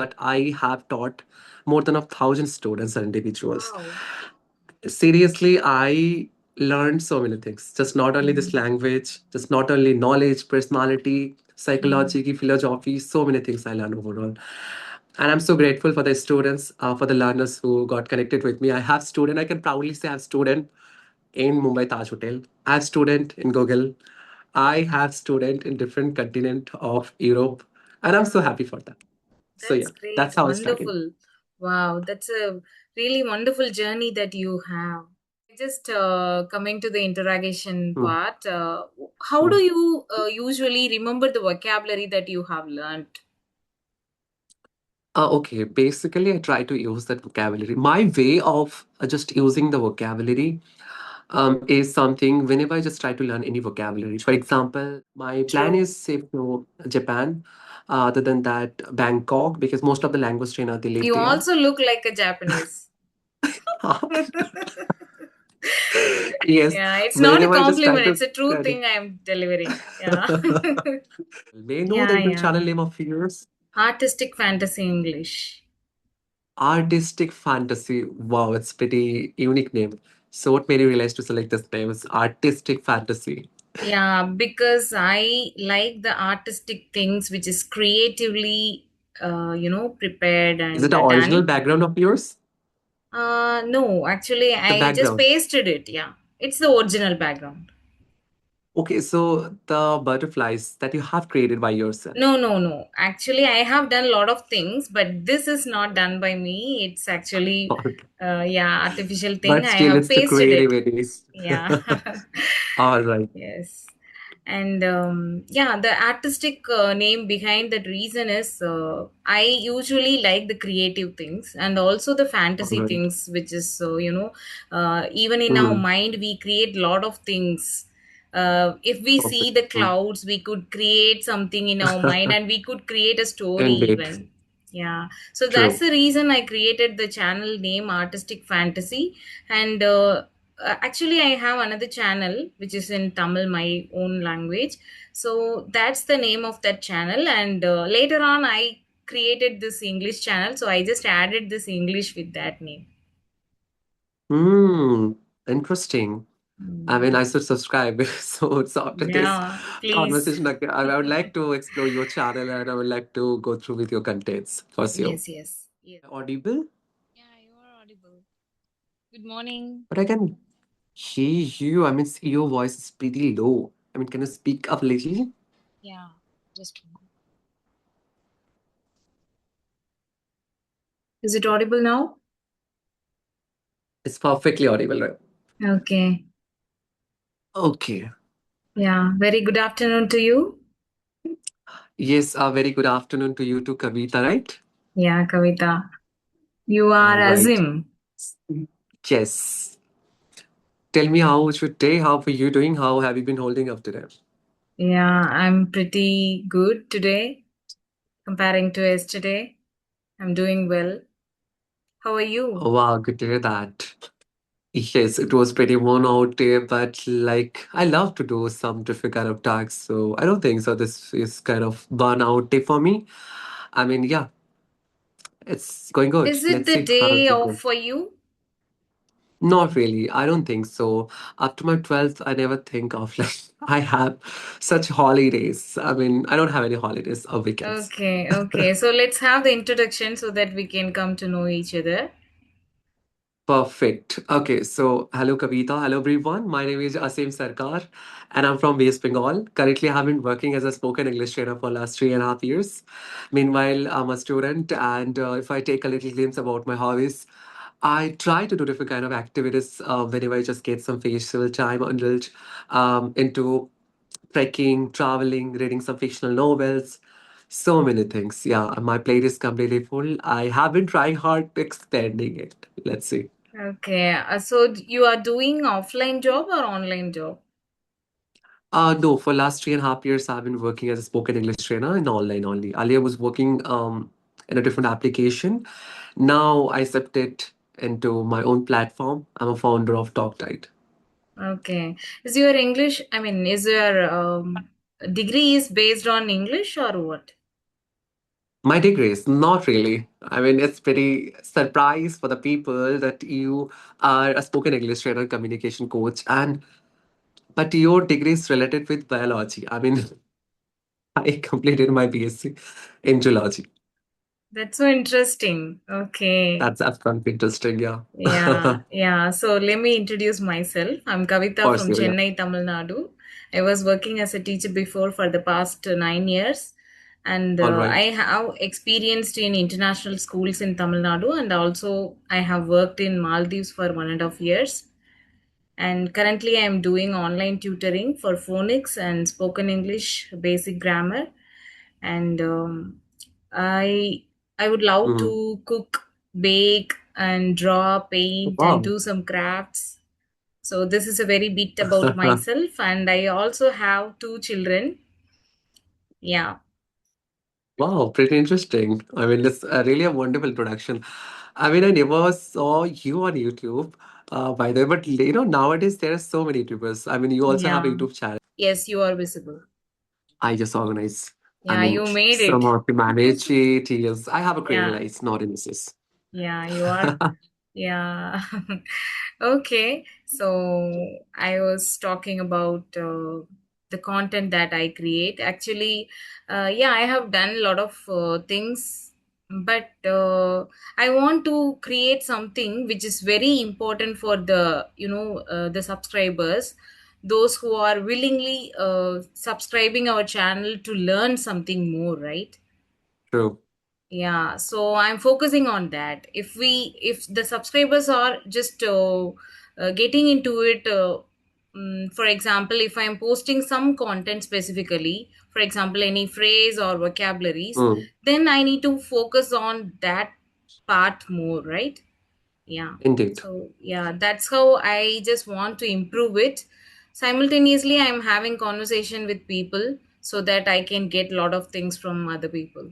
but I have taught more than 1,000 students and individuals. Wow. Seriously, I learned so many things. Just not only this language, just not only knowledge, personality, psychology, philosophy, so many things I learned overall. And I'm so grateful for the students, for the learners who got connected with me. I have student, I can proudly say I have student in Mumbai Taj Hotel. I have student in Google. I have student in different continent of Europe. And I'm so happy for that. So That's yeah, great. that's how I started. Wonderful. Wow, that's a really wonderful journey that you have. Just coming to the interrogation Hmm. part, how do Hmm. you usually remember the vocabulary that you have learned? Okay, basically, I try to use that vocabulary. My way of just using the vocabulary is something whenever I just try to learn any vocabulary. For example, my plan True. is say to Japan, other than that, Bangkok, because most of the language trainer they live You there. also look like a Japanese. Yes, Yeah, it's not a whenever I just try compliment, to it's a true study. thing I'm delivering. Yeah. May I know the Yeah, YouTube yeah. channel name of yours? Artistic fantasy English. Artistic Fantasy. Wow, it's pretty unique name. So what made you realize to select this name? It's Artistic Fantasy. Yeah, because I like the artistic things which is creatively, prepared Is it and the original done. background of yours? No, actually, The I just background. pasted it. Yeah, it's the original background. Okay, so the butterflies that you have created by yourself. No, no, no. Actually, I have done a lot of things, but this is not done by me. It's actually, yeah, artificial thing. But I still, have it's the pasted it. creativity. Yeah. All right. Yes. And yeah, the artistic name behind that reason is I usually like the creative things and also the All fantasy right. things, which is even in our Hmm. mind we create lot of things. If we see Perfect. the Hmm. clouds, we could create something in our mind and we could create a story Indeed. even. Yeah, so that's True. the reason I created the channel name Artistic Fantasy. And actually, I have another channel which is in Tamil, my own language. So that's the name of that channel. And later on, I created this English channel. So I just added this English with that name. Hmm. Interesting. I mean, Mm. I should subscribe. So after this Yeah, please. conversation, like, I would like to explore your channel and I would like to go through with your contents for sure. Yes, yes. Yes. Audible, Yeah, you are audible. Good morning. but I can hear you. I mean, your voice is pretty low. I mean, can you speak up a little? Yeah, just is it audible now? It's perfectly audible, right? Okay. Okay. Yeah, very good afternoon to you. Yes, a very good afternoon to you too, Kavita, right? Yeah, Kavita. You are All right. Azim. Yes. Tell me how was your day? How are you doing? How have you been holding up today? Yeah, I'm pretty good today comparing to yesterday. I'm doing well. How are you? Oh, wow, good to hear that. Yes, it was pretty worn out day, but like I love to do some different kind of tasks. So I don't think so. This is kind of burnout day for me. I mean, yeah, it's going good. Is it Let's the see how day it will off go. for you? Not really. I don't think so. After my 12th, I never think of like I have such holidays. I mean, I don't have any holidays or weekends. Okay, okay. So let's have the introduction so that we can come to know each other. Perfect. Okay, so hello Kavita, hello everyone. My name is Asim Sarkar and I'm from West Bengal. Currently, I have been working as a spoken English trainer for last 3.5 years. Meanwhile, I'm a student, and if I take a little glimpse about my hobbies, I try to do different kind of activities whenever I just get some facial time or indulge into trekking, traveling, reading some fictional novels. So many things. Yeah, my plate is completely full. I have been trying hard to expanding it. Let's see. Okay. So you are doing offline job or online job? No, for last 3.5 years, I've been working as a spoken English trainer in online only. Earlier, I was working in a different application. Now, I stepped it into my own platform. I'm a founder of TalkTide. Okay. Is your English, I mean, is your degree is based on English or what? My degrees, not really. I mean, it's pretty surprise for the people that you are a spoken English trainer, communication coach, and but your degree is related with biology. I mean, I completed my BSc in geology. That's so interesting. Okay. That's absolutely interesting. Yeah, Yeah, yeah. So let me introduce myself. I'm Kavita for from sure. Yeah. Chennai, Tamil Nadu. I was working as a teacher before for the past 9 years, and All I right. have experienced in international schools in Tamil Nadu, and also I have worked in Maldives for 1.5 years. And currently, I am doing online tutoring for phonics and spoken English, basic grammar, and I I would love Mhm. to cook, bake, and draw, paint, and Wow. do some crafts. So this is a very bit about myself, and I also have two children. Yeah, Wow, pretty interesting. I mean, it's really a wonderful production. I mean, I never saw you on YouTube, by the way, but nowadays there are so many YouTubers. I mean, you also have a yeah. YouTube channel. Yes, you are visible. I just organize. I Yeah, mean, you made it. somehow to manage it. Yes, I have a creative Yeah, life, not in this. yeah, you are. Yeah. Okay. So I was talking about the content that I create. Actually, yeah, I have done a lot of things, but I want to create something which is very important for the subscribers, those who are willingly subscribing our channel to learn something more, right? True. Yeah, so I'm focusing on that. If the subscribers are just getting into it, for example, if I'm posting some content specifically, for example, any phrase or vocabularies, Mm, then I need to focus on that part more, right? Yeah. indeed. So yeah, that's how I just want to improve it. Simultaneously, I'm having conversation with people so that I can get a lot of things from other people.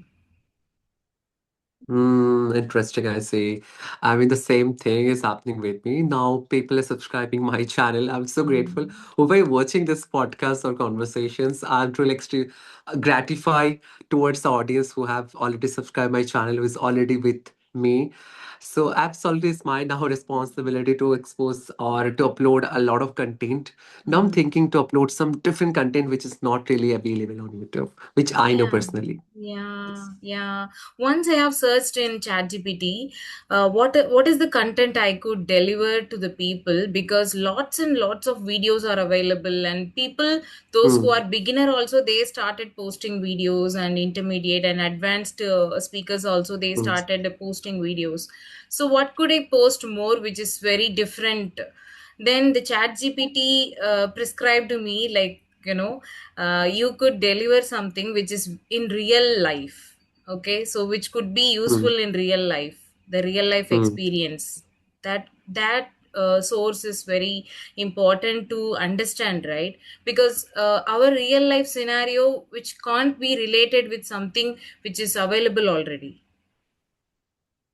Interesting, I see. I mean, the same thing is happening with me. Now, people are subscribing my channel. I'm so grateful. Mm. Whoever watching this podcast or conversations, I'm truly gratified towards the audience who have already subscribed my channel, who is already with me. So, absolutely, it's my now responsibility to expose or to upload a lot of content. Now, I'm Mm. thinking to upload some different content which is not really available on YouTube, which I know Yeah, personally. yeah, yeah. Once I have searched in ChatGPT, what is the content I could deliver to the people, because lots and lots of videos are available, and people, those who Mm, are beginner also, they started posting videos, and intermediate and advanced speakers also, they mm, started posting videos. So what could I post more which is very different? Then the ChatGPT prescribed to me, like, you could deliver something which is in real life. Okay, so which could be mm, useful in real life, the real life mm. experience. That source is very important to understand, right? Because our real life scenario which can't be related with something which is available already.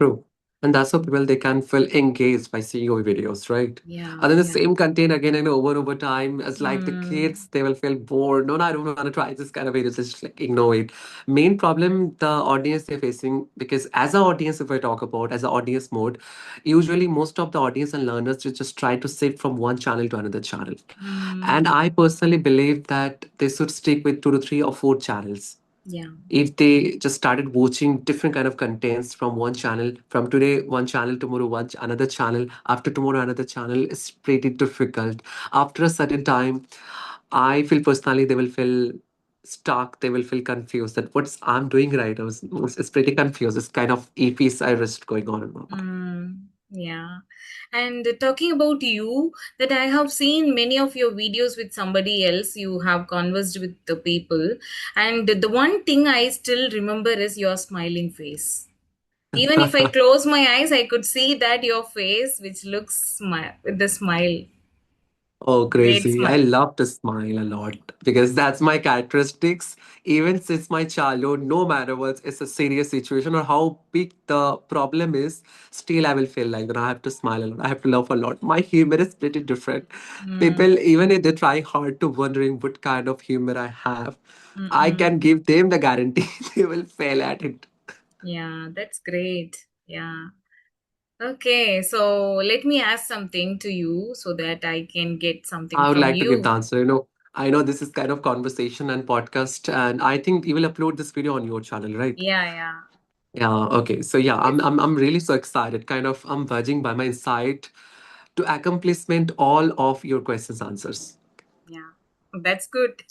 True. And that's how people they can feel engaged by seeing your videos, right? Yeah, And then the yeah. same content again and over time, as like the Mm, kids, they will feel bored. No, no, I don't want to try this kind of videos. Just like ignore it. Main problem the audience they're facing, because as an audience, if I talk about as an audience mode, usually most of the audience and learners just try to shift from one channel to another channel. And mm, I personally believe that they should stick with 2 to 3 or 4 channels. yeah. If they just started watching different kind of contents from one channel, from today one channel, tomorrow another channel, after tomorrow another channel, it's pretty difficult. After a certain time, I feel personally they will feel stuck, they will feel confused that what's I'm doing right. It's pretty confused. It's kind of AP's risk going on in my mind. Yeah. And talking about you, that I have seen many of your videos with somebody else. You have conversed with the people. And the one thing I still remember is your smiling face. Even if I close my eyes, I could see that your face, which looks with the smile, Oh, great crazy. I smile. love to smile a lot because that's my characteristics. Even since my childhood, no matter what, it's a serious situation or how big the problem is, still I will feel like that I have to smile a lot. I have to laugh a lot. My humor is pretty different. Mm, People, even if they try hard to wondering what kind of humor I have, mm, I mm. can give them the guarantee they will fail at it. Yeah, that's great. Yeah. Okay, so let me ask something to you so that I can get something I would from like to give the you. answer. I know this is kind of conversation and podcast, and I think you will upload this video on your channel, right? Yeah, yeah. Yeah. Okay. So yeah, Def- I'm really so excited. Kind of, I'm verging by my insight to accomplishment all of your questions answers. Yeah, that's good.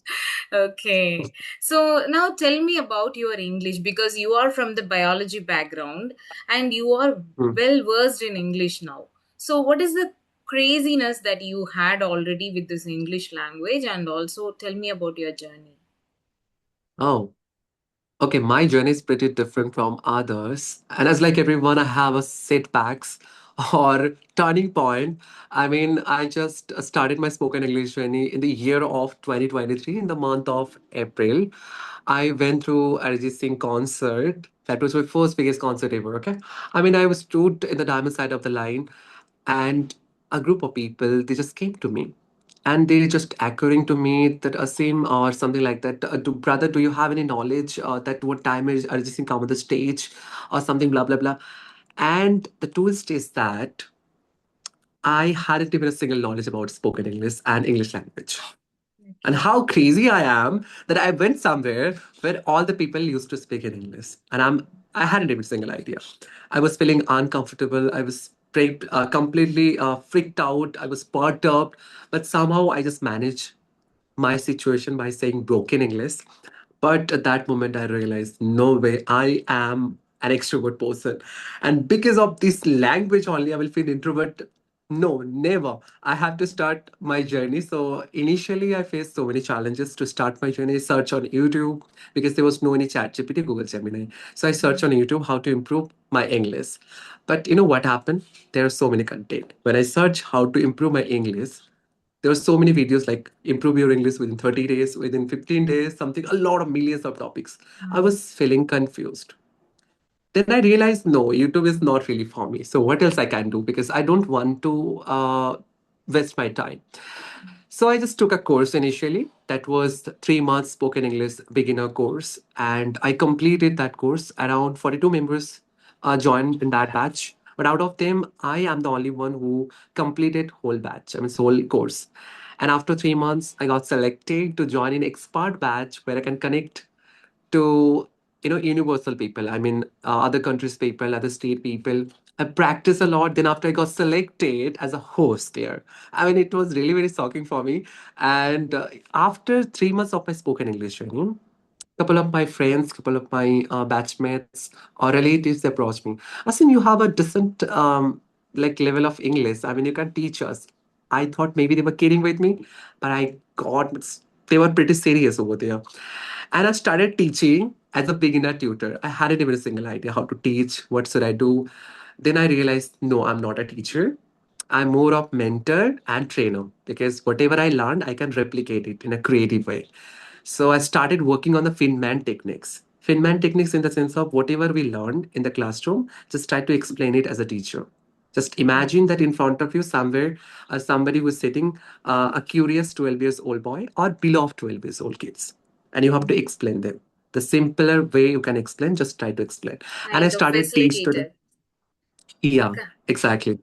Okay. So now tell me about your English because you are from the biology background and you are Hmm. well versed in English now. So, what is the craziness that you had already with this English language? And also tell me about your journey. Oh. Okay, my journey is pretty different from others. And as like everyone, I have a setbacks or turning point. I mean, I just started my spoken English journey in the year of 2023 in the month of April. I went through Arijit Singh concert. That was my first biggest concert ever, okay? I mean, I was stood in the diamond side of the line and a group of people, they just came to me and they just echoing to me that Asim or something like that. Brother, do you have any knowledge that what time is Arijit Singh come on the stage or something, blah, blah, blah. And the twist is that I hadn't even a single knowledge about spoken English and English language. And Okay. how crazy I am that I went somewhere where all the people used to speak in English, and I hadn't even a single idea. I was feeling uncomfortable. I was completely freaked out. I was perturbed, but somehow I just managed my situation by saying broken English. But at that moment, I realized no way, I am an extrovert person. And because of this language only, I will feel introvert. No, never. I have to start my journey. So initially, I faced so many challenges to start my journey. Search on YouTube because there was no any chat GPT, Google Gemini. So I searched on YouTube how to improve my English. But you know what happened? There are so many content. When I search how to improve my English, there are so many videos like improve your English within 30 days, within 15 days, something, a lot of millions of topics. I Mm. was feeling confused. Then I realized, no, YouTube is not really for me. So what else I can do? Because I don't want to waste my time. So I just took a course initially. That was 3 months spoken English beginner course. And I completed that course. Around 42 members joined in that batch. But out of them, I am the only one who completed whole batch, I mean, whole course. And after 3 months, I got selected to join an expert batch where I can connect to universal people. I mean, other countries people, other state people. I practice a lot. Then after I got selected as a host there, I mean, it was really very shocking for me. And after 3 months of my spoken English training, couple of my friends, couple of my batchmates or relatives approached me. Asim, you have a decent like level of English. I mean, you can teach us. I thought maybe they were kidding with me, but I got they were pretty serious over there. And I started teaching as a beginner tutor. I hadn't even a single idea how to teach. What should I do? Then I realized, no, I'm not a teacher. I'm more of mentor and trainer because whatever I learned, I can replicate it in a creative way. So I started working on the Finman techniques. Finman techniques in the sense of whatever we learned in the classroom, just try to explain it as a teacher. Just imagine that in front of you somewhere, somebody who's sitting, a curious 12 years old boy or below of 12 years old kids, and you have to explain them. The simpler way you can explain, just try to explain. And I Kind of started teach to the facilitator. yeah, Okay. exactly.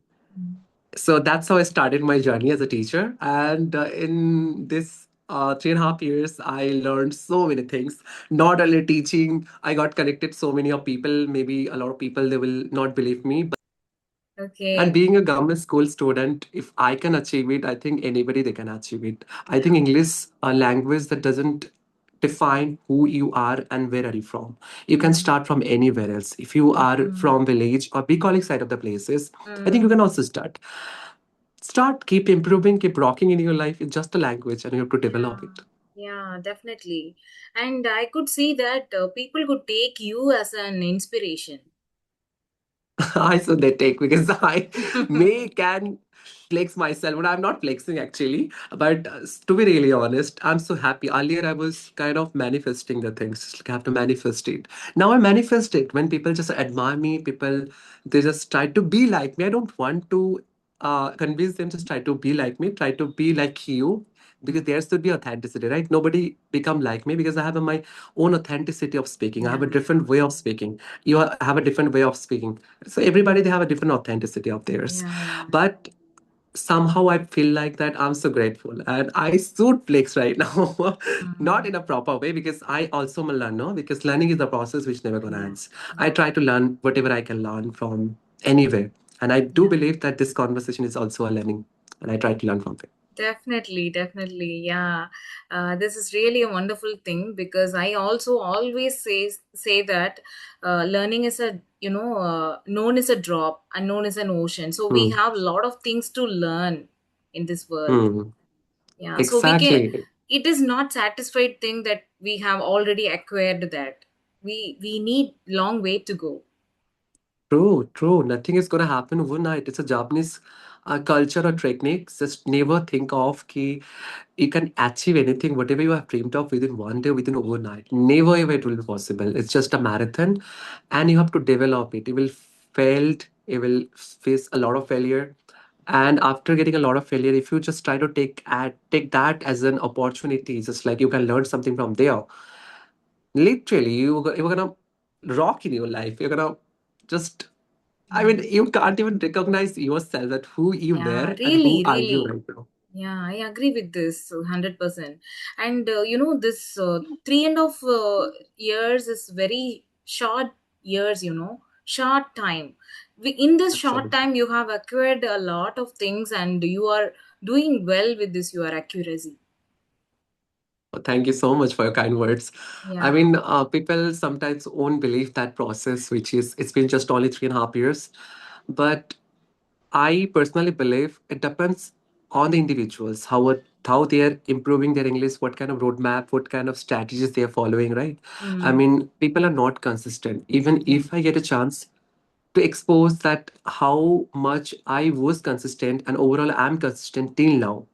So that's how I started my journey as a teacher. And in this 3.5 years, I learned so many things. Not only teaching, I got connected so many of people. Maybe a lot of people they will not believe me. And Okay. being a government school student, if I can achieve it, I think anybody they can achieve it. I think Yeah. English, a language that doesn't define who you are and where are you from. You can Mm. start from anywhere else. If you are Mm. from village or big calling side of the places, I think you Mm. can also start, keep improving, keep rocking in your life. It's just a language and you have to develop Yeah. it. Yeah, definitely. And I could see that people could take you as an inspiration. I so they take because I may can flex myself, but I'm not flexing actually. But to be really honest, I'm so happy. Earlier, I was kind of manifesting the things. Like I have to manifest it. Now I manifest it when people just admire me. People they just try to be like me. I don't want to convince them. Just try to be like me. Try to be like you. because there should be authenticity, right? Nobody become like me because I have my own authenticity of speaking. I have a Yeah. different way of speaking. You have a different way of speaking. So everybody, they have a different authenticity of theirs. Yeah. Yeah. But somehow I feel like that I'm so grateful and I shoot flex right now. Not in Mm. a proper way because I also am a learner, because learning is the process which never gonna Yeah. ends. I Yeah. try to learn whatever I can learn from anywhere. And I do Yeah. believe that this conversation is also a learning, and I try to learn from it. Definitely, definitely. Yeah. This is really a wonderful thing because I also always say that learning is a, known is a drop, unknown is an ocean. So we Hmm. have a lot of things to learn in this world. Hmm. Yeah. So we can, Exactly. it is not satisfied thing that we have already acquired that. We need long way to go. True, true. Nothing is going to happen overnight. It's a Japanese culture or technique. Just never think of ki you can achieve anything, whatever you have dreamed of within one day, within overnight. Never ever it will be possible. It's just a marathon and you have to develop it. You will fail, you will face a lot of failure. And after getting a lot of failure, if you just try to take that as an opportunity, just like you can learn something from there, literally you're gonna rock in your life. You're gonna just, I mean, you can't even recognize yourself that who you Yeah, were and who really, are you really. right now. Yeah, I agree with this 100%. And this 3.5 years is very short years, short time. In this short Absolutely. time, you have acquired a lot of things and you are doing well with this, your accuracy. Well, thank you so much for your kind words. I Yeah. mean, people sometimes won't believe that process, which is, it's been just only 3.5 years. But I personally believe it depends on the individuals, how they are improving their English, what kind of roadmap, what kind of strategies they are following, right? I Mm. mean, people are not consistent. Even Yeah. if I get a chance to expose that how much I was consistent and overall I'm consistent till now,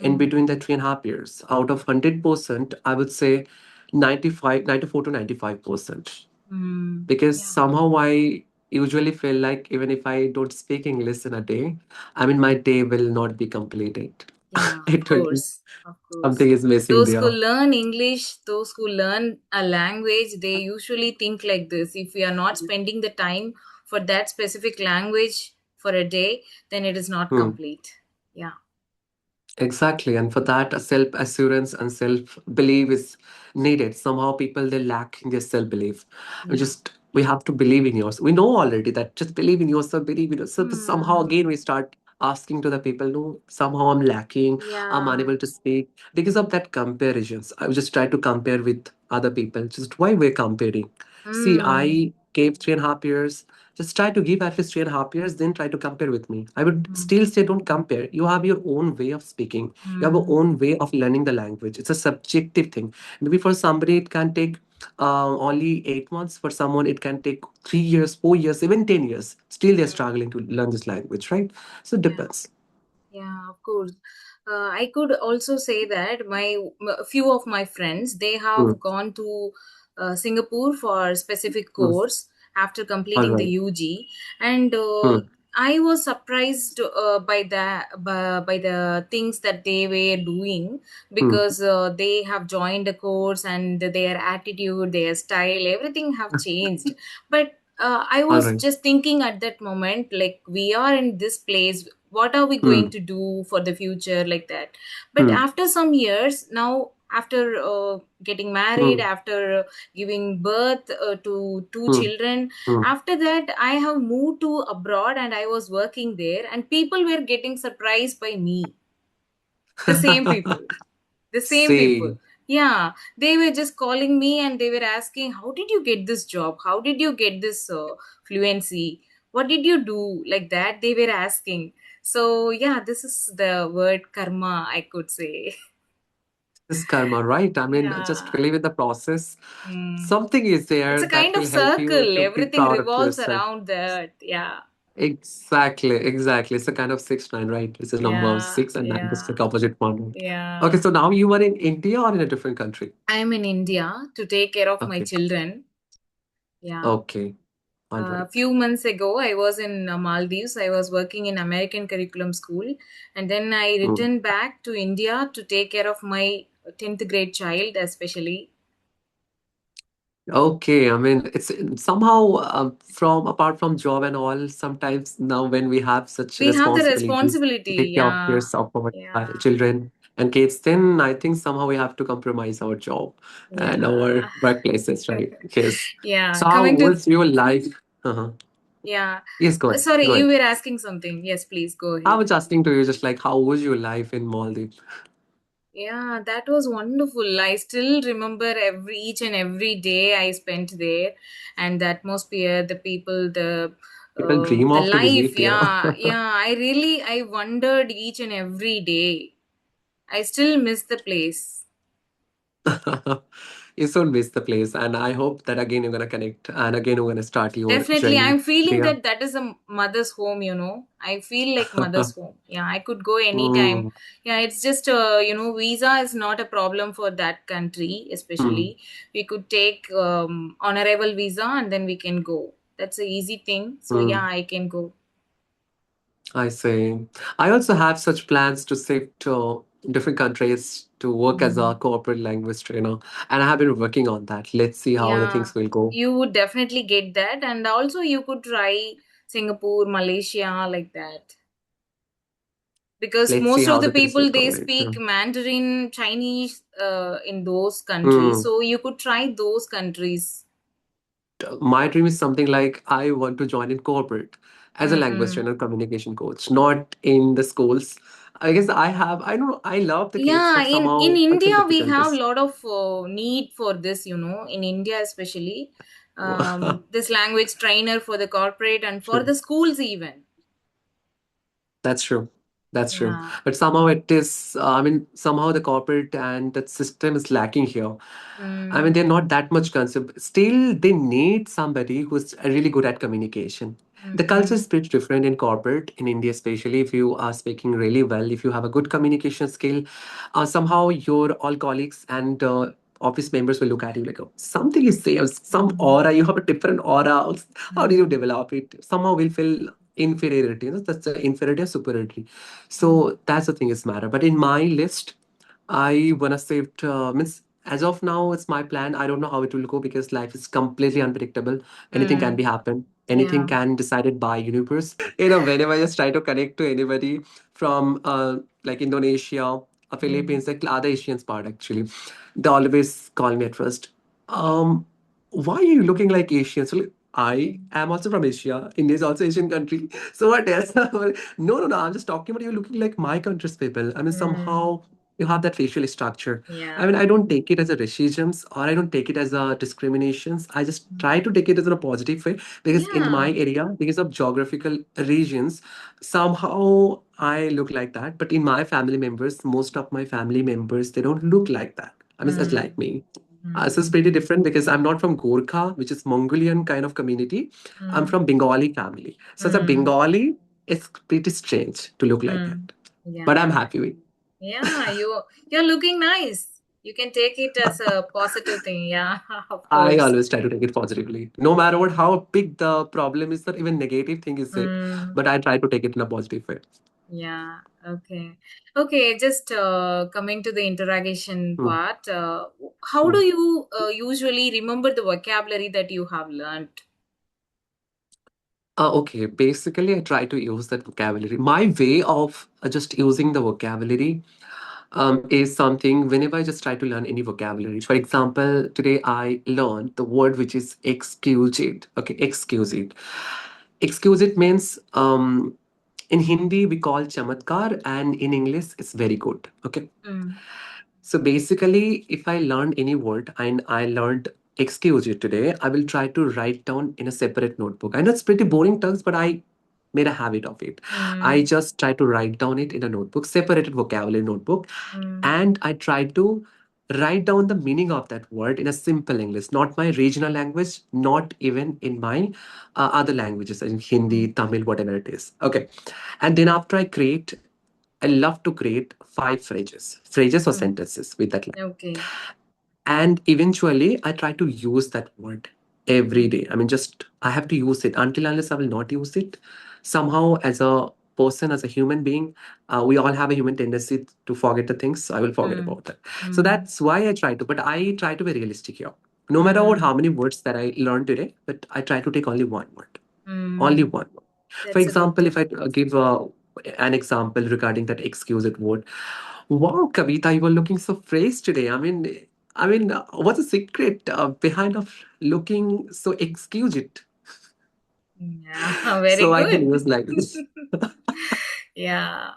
in Mm. between the 3.5 years. Out of 100%, I would say 95, 94 to 95%. Mm. Because Yeah. somehow I usually feel like even if I don't speak English in a day, I mean, my day will not be completed. Yeah, of It will be, course, of course. something is missing Those who there. learn English, those who learn a language, they usually think like this. If we are not spending the time for that specific language for a day, then it is not Hmm. complete. Yeah, Exactly. And for that, a self assurance and self belief is needed. Somehow people they lack in their self belief. We yeah. just we have to believe in yourself. We know already that just believe in yourself, believe in yourself. But somehow Hmm. again we start asking to the people, no, somehow I'm lacking, I'm Yeah. unable to speak. Because of that comparisons. I would just try to compare with other people. Just why we're comparing. See, Hmm. I gave 3.5 years. Just try to give at least 3.5 years, then try to compare with me. I would Hmm. still say don't compare. You have your own way of speaking. You have your Hmm. own way of learning the language. It's a subjective thing. Maybe for somebody it can take only 8 months. For someone it can take 3 years, 4 years, even 10 years. Still they're struggling to learn this language, right? So it Yeah. depends. Yeah, of course. I could also say that a few of my friends they Hmm. have gone to Singapore for specific Hmm. course after All completing the right. UG, and Hmm. I was surprised by the things that they were doing Hmm. because they have joined a course and their attitude, their style, everything have changed. But I All was right. just thinking at that moment, like we are in this place, what are we going Hmm. to do for the future, like that. But Hmm. after some years now, after getting married, Hmm. after giving birth to two Hmm. children, Hmm. after that I have moved to abroad and I was working there and people were getting surprised by me, the same people, the same people. See. Yeah, they were just calling me and they were asking, how did you get this job, how did you get this fluency, what did you do, like that they were asking. So yeah, this is the word karma, I could say. This karma, right? I mean, just Yeah. believe in the process. Mm. Something is It's there a that kind of will help you circle, to be everything proud of revolves yourself. around that. Yeah. Exactly, exactly. It's a kind of 6 9, right? It's a number of Yeah. six and nine. It's Yeah. the opposite one. Okay, Yeah. so now you are in India or in a different country? I'm in India to take care of my Okay, children. Yeah. okay. All A right. few months ago, I was in Maldives. I was working in American curriculum school, and then I Mm. returned back to India to take care of my 10th grade child, especially. Okay, I mean, it's somehow from apart from job and all, sometimes now when we have such We have the responsibilities to responsibility. take care of Yeah, yourself, of yeah, our children and kids, then I think somehow we have to compromise our job and our yeah, workplaces, right? Yes. yeah. So how Coming to was your life? Uh-huh. yeah. Yes, go ahead. Sorry, Go you ahead. were asking something. Yes, please go I ahead. was asking to you just like how was your life in Maldives? Yeah, that was wonderful. I still remember each and every day I spent there, and the atmosphere, the people, People dream the of to life. visit here. Yeah, yeah. I wondered each and every day. I still miss the place. You soon miss the place, and I hope that again you're gonna connect and again you're gonna start your Definitely, journey I'm feeling there. that that is a mother's home, you know. I feel like mother's home. Yeah, I could go anytime. Mm, Yeah, it's just, visa is not a problem for that country, mm, especially. We could take honorable visa and then we can go. That's a easy thing. So, yeah, mm. I can go. I say. I also have such plans to shift to different countries to work as a Mm. corporate language trainer, and I have been working on that. Let's see how the Yeah, things will go. you would definitely get that. And also, you could try Singapore, Malaysia, like that. Because Let's see most how of the the things will people go. they Right? speak Mandarin Chinese in those countries, Mm. so you could try those countries. My dream is something like I want to join in corporate as a language Mm-mm. trainer, communication coach, not in the schools. I guess I don't know, I love the kids, Yeah, but in somehow I feel India we difficult. have a This. lot of need for this, you know, in India especially, this language trainer for the corporate and for True. the schools even. That's true. That's true. Yeah. But somehow it is, I mean, somehow the corporate and that system is lacking here. I mean, Mm, they're not that much concerned. Still, they need somebody who's really good at communication. The culture mm-mm, is pretty different in corporate, in India, especially if you are speaking really well, if you have a good communication skill, somehow your all colleagues and office members will look at you like, oh, something is there, some mm, aura, you have a different aura. How do you mm, develop it? Somehow we'll feel inferiority. You know, that's the inferiority or superiority. mm, So that's the thing is matter. But in my list, I wanna save means as of now it's my plan. I don't know how it will go because life is completely unpredictable. Anything can mm. be happen. Anything Yeah. can decided by universe. You know, whenever I just try to connect to anybody from like Indonesia, Mm, Philippines, like other Asians part actually, they always call me at first. Um, why are you looking like Asian? So like, I am also from Asia. India is also Asian country. So what else? No, no, no. I'm just talking about you looking like my country's people. I mean, mm. somehow you have that facial structure. I Yeah. mean, I don't take it as a racism or I don't take it as a discriminations. I just Mm. try to take it as in a positive way because in my Yeah. area, because of geographical regions, somehow I look like that. But in my family members, most of my family members, they don't look like that. I mean, it's Mm, like me. This is mm, pretty different because I'm not from Gorkha, which is Mongolian kind of community. I'm mm, from Bengali family. So as a mm, Bengali, it's pretty strange to look like mm. that. But Yeah. I'm happy with. Yeah, you're looking nice. You can take it as a positive thing. Yeah, of I course. always try to take it positively. No matter what, how big the problem is, or even negative thing is it, Mm, but I try to take it in a positive way. yeah. Okay. Okay. Just coming to the interrogation Hmm. part. How do Hmm. you usually remember the vocabulary that you have learned? Okay, basically, I try to use that vocabulary. My way of just using the vocabulary is something whenever I just try to learn any vocabulary. For example, today I learned the word which is excused. Okay, excused. Excused means in Hindi we call chamatkar, and in English it's very good. Okay, Mm, so basically, if I learned any word and I learned excuse you today, I will try to write down in a separate notebook. I know it's pretty boring terms, but I made a habit of it. I mm, just try to write down it in a notebook, separated vocabulary notebook, mm, and I try to write down the meaning of that word in a simple English, not my regional language, not even in my other languages, in mm, Hindi, Tamil, whatever it is. Okay. And then after I love to create phrases or mm. sentences with that line. Okay. And eventually, I try to use that word. every Mm. day. I mean, just I have to use it. Until unless I will not use it, somehow as a person, as a human being, we all have a human tendency to forget the things. So I will forget Mm. about that. So Mm. that's why I try to. But I try to be realistic here. No matter what, Mm. how many words that I learned today, but I try to take only one word. Only Mm. one word. For That's a good example, if thing. I give an example regarding that excuse it word. Wow, Kavita, you were looking so fresh today. I mean, what's the secret behind of looking so exquisite? Yeah, very So I can good. use like this, Yeah.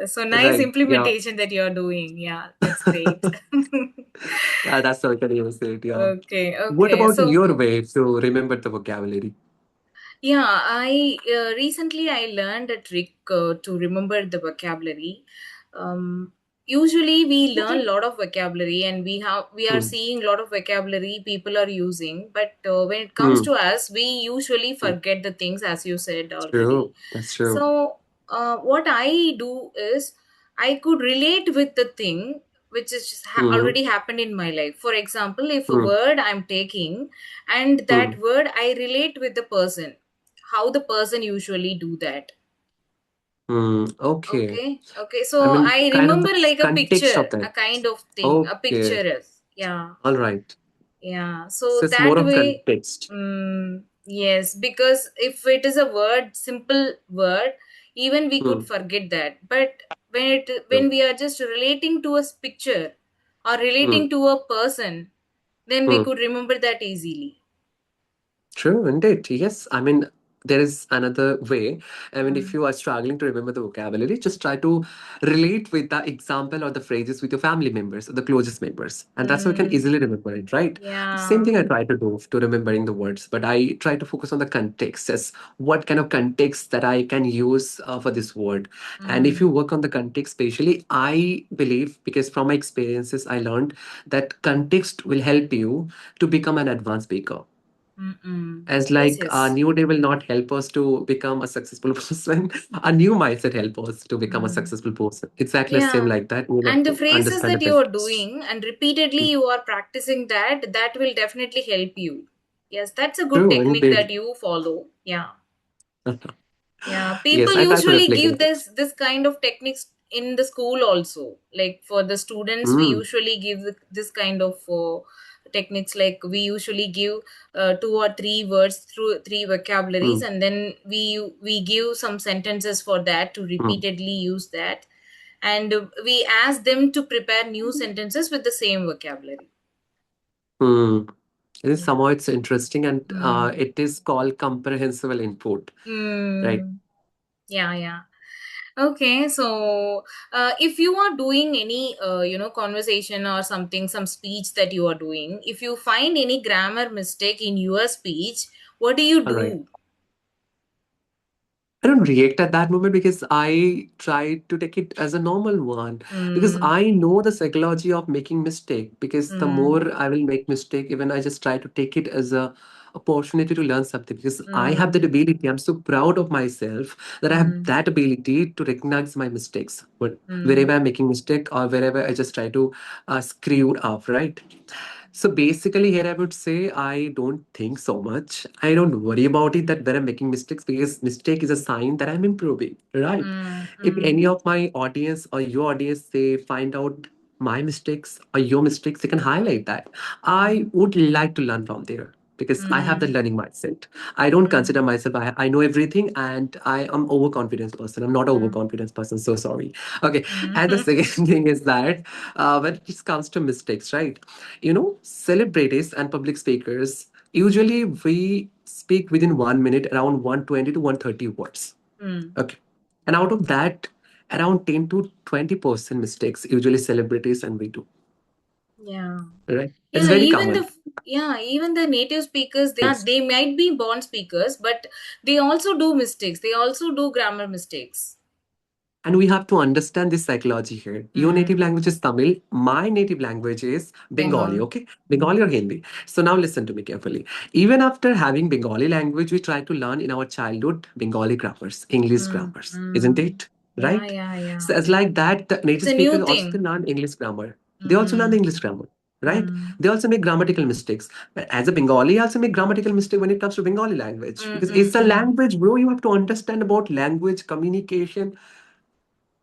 So nice right? Yeah, implementation that you're doing. Yeah, that's great. yeah, that's how I can use it. Yeah. Okay, What okay. about So your way to remember the vocabulary? yeah, I recently I learned a trick to remember the vocabulary. Usually we learn a lot of vocabulary, and we are Hmm. seeing a lot of vocabulary people are using. But when it comes Hmm. to us, we usually Hmm. forget the things, as you said already. True. That's true. So what I do is I could relate with the thing which is Hmm. already happened in my life. For example, if a Hmm. word I'm taking and Hmm. that word I relate with the person, how the person usually do that. Hmm. Okay. Okay, okay, I so mean, I kind of remember the like a context picture, of a that. kind of thing, a Okay. picture is, yeah. All right. Yeah, So so it's that more of way, context. yes, because if it is a word, simple word, even we could Hmm. forget that. But when True. we are just relating to a picture or Hmm. relating to a person, then we Hmm. could remember that easily. True, indeed. Yes. I mean, there is another way. I mean, if Mm, you are struggling to remember the vocabulary, just try to relate with the example or the phrases with your family members or the closest members. And that's how you can mm, easily remember it, right? Same yeah. thing I try to do to remembering the words, but I try to focus on the context as what kind of context that I can use for this word. And if Mm, you work on the context spatially, I believe, because from my experiences, I learned that context will help you to become an advanced speaker. As yes, like a yes. new day will not help us to become a successful person, a new mindset help us to become a Mm. successful person. Exactly the same Yeah. like that. We have And the to phrases understand the that you are context. doing and repeatedly you are practicing that, that will definitely help you. Yes, that's a good True, technique that indeed. you follow. Yeah. Yeah, people Yes, I try to usually give replicate it. this kind of techniques in the school also. Like for the students, we Mm, usually give this kind of techniques. Like we usually give two or three words through three vocabularies, mm, and then we give some sentences for that to mm, repeatedly use that, and we ask them to prepare new sentences with the same vocabulary. mm. It is Yeah. somehow it's interesting, and Mm. it is called comprehensible input, right? Mm. Yeah, yeah. Okay, so if you are doing any, conversation or something, some speech that you are doing, if you find any grammar mistake in your speech, what do you All right. do? I don't react at that moment because I try to take it as a normal one, because Mm, I know the psychology of making mistake. Because the mm, more I will make mistake, even I just try to take it as a opportunity to learn something, because I have that mm, ability. I'm so proud of myself that I have mm, that ability to recognize my mistakes. But wherever mm, I'm making mistake or wherever I just try to screw up, right? So basically, here I would say I don't think so much. I don't worry about it that when I'm making mistakes, because mistake is a sign that I'm improving, right? mm, If mm, any of my audience or your audience they find out my mistakes or your mistakes, they can highlight that. I would like to learn from there because I have the mm, learning mindset. I don't mm, consider myself I know everything, and I am overconfident person. I'm not an mm, overconfident person. So sorry. Okay. mm, And the second thing is that when it comes to mistakes, right? Celebrities and public speakers, usually we speak within 1 minute around 120 to 130 words. mm. Okay. And out of that, around 10 to 20% mistakes, usually celebrities and we do. Yeah. Right? It's Yeah, very even common. the yeah, even the native speakers, they might be born speakers, but they also do mistakes. They also do grammar mistakes. And we have to understand this psychology here. Your native Mm. language is Tamil. My native language is Bengali, Bengal. okay? Bengali or Hindi. So now listen to me carefully. Even after having Bengali language, we try to learn in our childhood Bengali grammars, English Mm. grammars, isn't Mm. it? Yeah, Right? yeah, So yeah. as like that, the It's native a speakers new also can thing. learn English grammar. They also learn the Mm. English grammar. right? Mm. They also make grammatical mistakes. But as a Bengali, I also make grammatical mistake when it comes to Bengali language, Mm, because mm, it's a mm. language, bro. You have to understand about language, communication.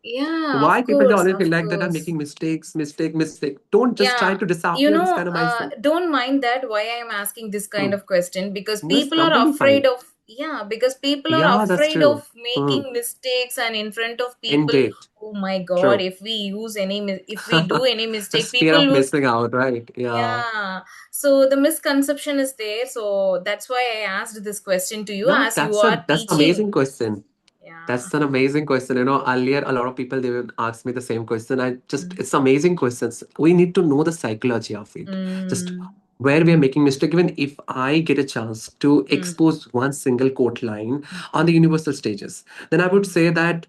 Yeah, Why of people they course, always of feel like that I'm course. making mistakes, mistake, mistake. Don't just try Yeah, to disappear this kind of mindset. don't mind that why I am asking this kind Hmm. of question, because That's people are completely afraid fine. of, yeah, because people are Yeah, that's afraid true. of Hmm. making mistakes and in front of people. Indeed. Oh my God, True. if we use if we do any mistake, That's fear people of would, missing out, right? Yeah. yeah. So the misconception is there. So that's why I asked this question to you, No, as you are that's an amazing teaching. question. Yeah. That's an amazing question. Earlier a lot of people they will ask me the same question. I just Mm. it's amazing questions. We need to know the psychology of it. Just Mm. where we are making mistake. Even if I get a chance to Mm. expose one single quote line on the Mm. universal stages, then I would Mm. say that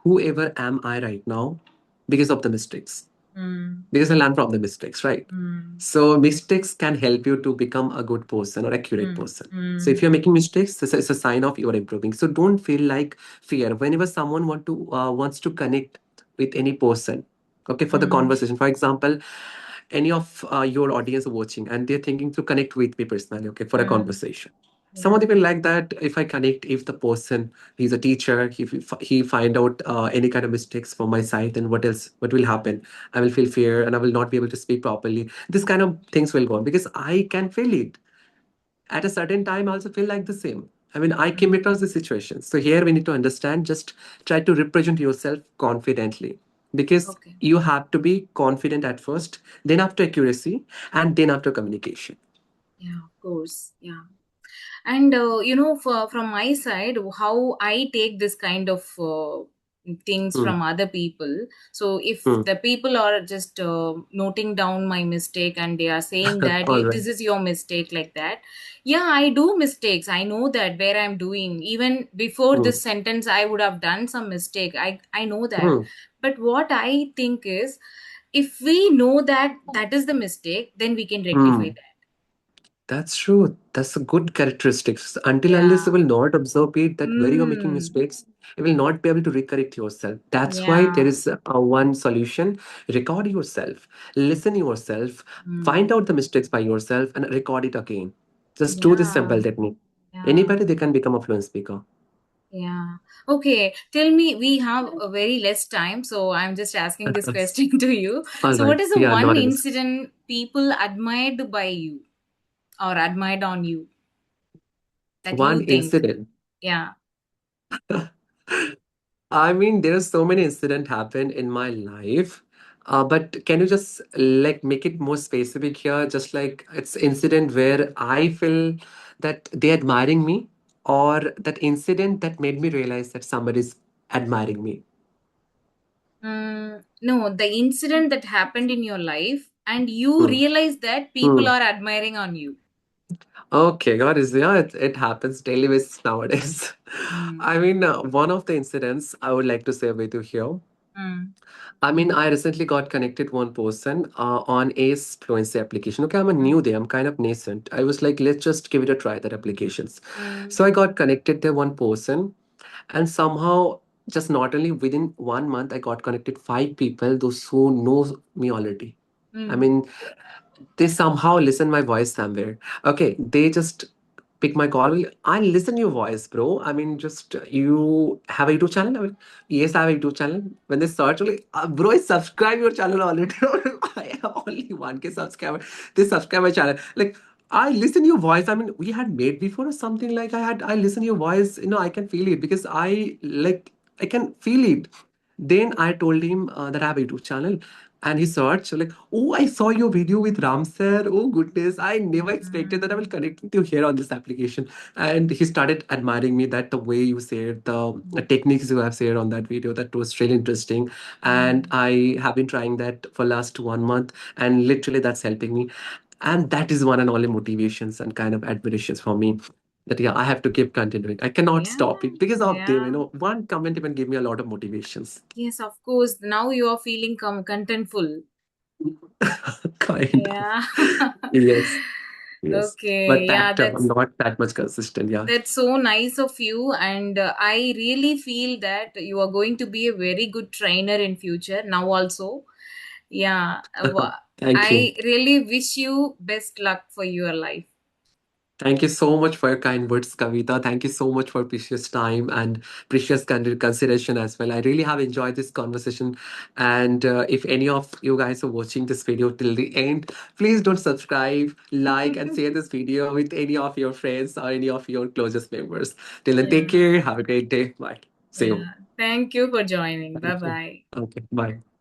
whoever am I right now because of the mistakes. Mm. Because I learn from the mistakes, right? Mm. So mistakes can help you to become a good person or accurate Mm. person. So if Mm. you're making mistakes, this is a sign of you're improving. So don't feel like fear whenever someone wants to connect with any person. Okay, for the Mm. conversation. For example, any of your audience are watching and they're thinking to connect with me personally. Okay, for a Mm. conversation. Some of Yeah. the people like that. If I connect, if the person he's a teacher, if he find out any kind of mistakes from my side, then what else? What will happen? I will feel fear and I will not be able to speak properly. This kind of things will go on because I can feel it. At a certain time, I also feel like the same. I mean, I came Mm. across the situation. So here we need to understand, just try to represent yourself confidently because Okay. you have to be confident at first, then after accuracy, and then after communication. Yeah, of course. Yeah. And from my side, how I take this kind of things Hmm. from other people. So if Hmm. the people are just noting down my mistake and they are saying that All right. this is your mistake, like that, yeah, I do mistakes. I know that where I'm doing. Even before Hmm. this sentence, I would have done some mistake. I know that. Hmm. But what I think is, if we know that that is the mistake, then we can rectify Hmm. that. That's true. That's a good characteristics. Until unless you Yeah. will not observe it, that where you're making Mm. mistakes, you will not be able to recorrect yourself. That's why there Yeah. is one solution. Record yourself, listen yourself, Mm. find out the mistakes by yourself, and record it again. Just do this Yeah. simple technique. Yeah. Anybody they can become a fluent speaker. Yeah. Okay. Tell me, we have a very less time, so I'm just asking this question to you. All So, right. what is the Yeah, one not an issue. incident people admired by you or admired on you that One you think? incident. Yeah. I mean, there are so many incidents happen in my life, but can you just like make it more specific here? Just like it's incident where I feel that they're admiring me, or that incident that made me realize that somebody's admiring me. No, the incident that happened in your life and you Hmm. realize that people Hmm. are admiring on you. Okay, God is yeah, it happens daily basis nowadays. Mm. I mean, one of the incidents I would like to share with you here. Mm. I mean, I recently got connected one person on Ace Fluency application. Okay, I'm a Mm. new there. I'm kind of nascent. I was like, let's just give it a try, that applications. Mm. So I got connected there one person, and somehow, just not only within 1 month, I got connected 5 people, those who knows me already. I Mm. mean, they somehow listen my voice somewhere. Okay, they just pick my call. I listen your voice, bro. I mean, just you have a YouTube channel? I mean, yes, I have a YouTube channel. When they search, like, bro, I subscribe your channel already. I have only 1K subscriber. They subscribe my channel. Like, I listen your voice. I mean, we had made before or something like I listen your voice. I can feel it because I can feel it. Then I told him that I have a YouTube channel. And he searched like, oh, I saw your video with Ram sir. Oh goodness, I never expected that I will Mm. connect with you here on this application. And he started admiring me that the way you said the techniques you have said on that video, that was really interesting. And Mm. I have been trying that for last 1 month, and literally that's helping me. And that is one and only motivations and kind of admirations for me. That yeah, I have to keep continuing. I cannot Yeah. stop it because of them. Yeah. One comment even gave me a lot of motivations. Yes, of course. Now you are feeling contentful. Kind of. Yeah. Yes. Yes, but Okay. Yeah, that I'm not that much consistent. Yeah. that's so nice of you, and I really feel that you are going to be a very good trainer in future now also. Yeah. Thank you. I really wish you best luck for your life. Thank you so much for your kind words, Kavita. Thank you so much for precious time and precious consideration as well. I really have enjoyed this conversation. And if any of you guys are watching this video till the end, please don't subscribe, like, and share this video with any of your friends or any of your closest members. Till then, take Yeah. care. Have a great day. Bye. See you. Yeah. Thank you for joining. Bye Thank you. bye. Okay. Bye.